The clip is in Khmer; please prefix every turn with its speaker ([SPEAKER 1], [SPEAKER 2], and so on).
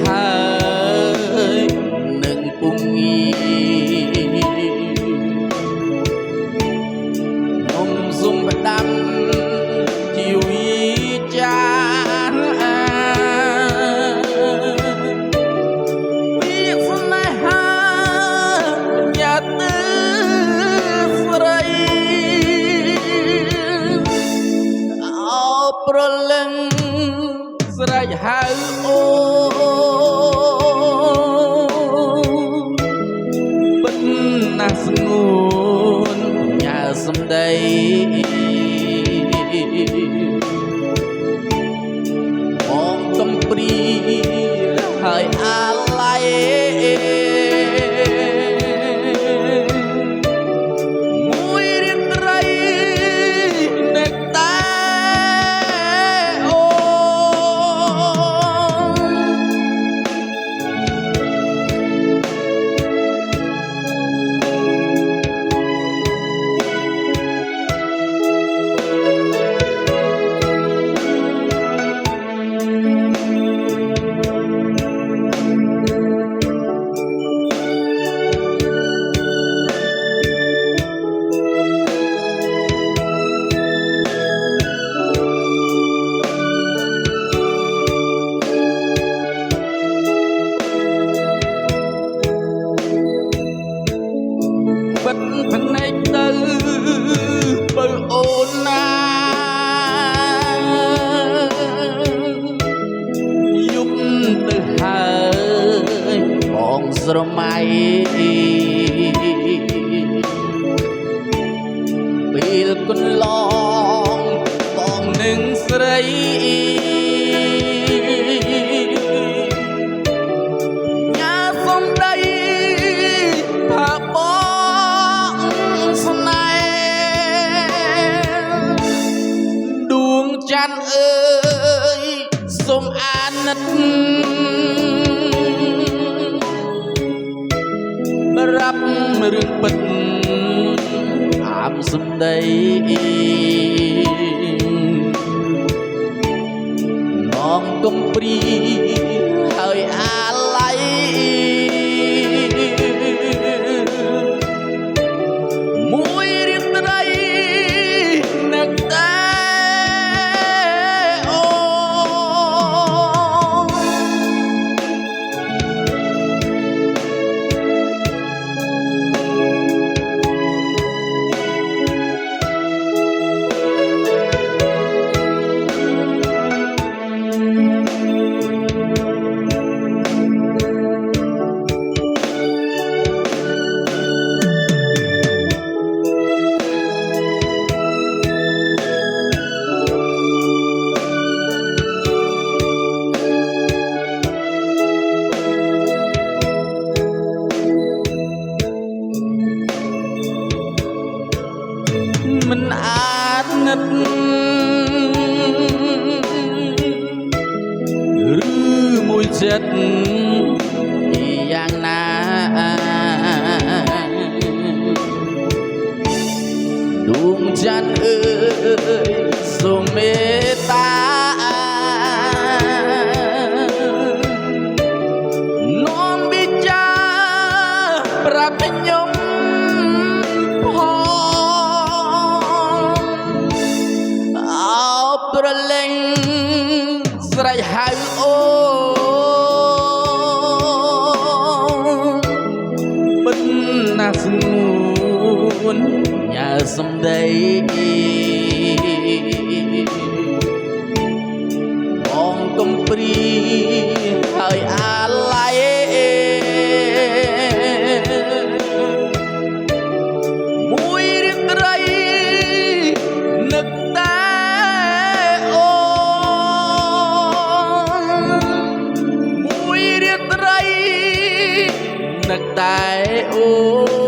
[SPEAKER 1] ហើយនឹងពុំងាខ្ញុំសុំបដាំជីវិតចាពីស្នេហាញ៉ាទៅស្រីអោប្រលឹងស្រែកហៅអូបិទណាស់ស្ងួនញ៉ាសំដីបងកំព្រីហើយអាឡ័យមួយរៀនត្រីនឹកតែបិទភ្នែកទៅបើអូនណាយប់ទៅហើយបងស្រមៃពេលកន្លងបងនឹងស្រីញ៉ាសំដីថាបងស្នេហ៍ដួងច័ន្ទអើយសូមអាណិតរាប់រឿងពិតអាមសំដីน้องកំព្រីហើយអាឡ័យមួយរៀនត្រីនឹកតែអូមិនអាចនឹកឬមួយចិត្តយ៉ាងណាដួងច័ន្ទអើយសូមមេត្តានាំវិចាប្រាប់ខ្ញុំប្រលេងស្រែកហៅអូបិទណាស់ស្ងួនញ៉ាសំដីបងកំព្រីហើយអាឡ័យមួយរៀនត្រីនឹកតែនឹកតែអូ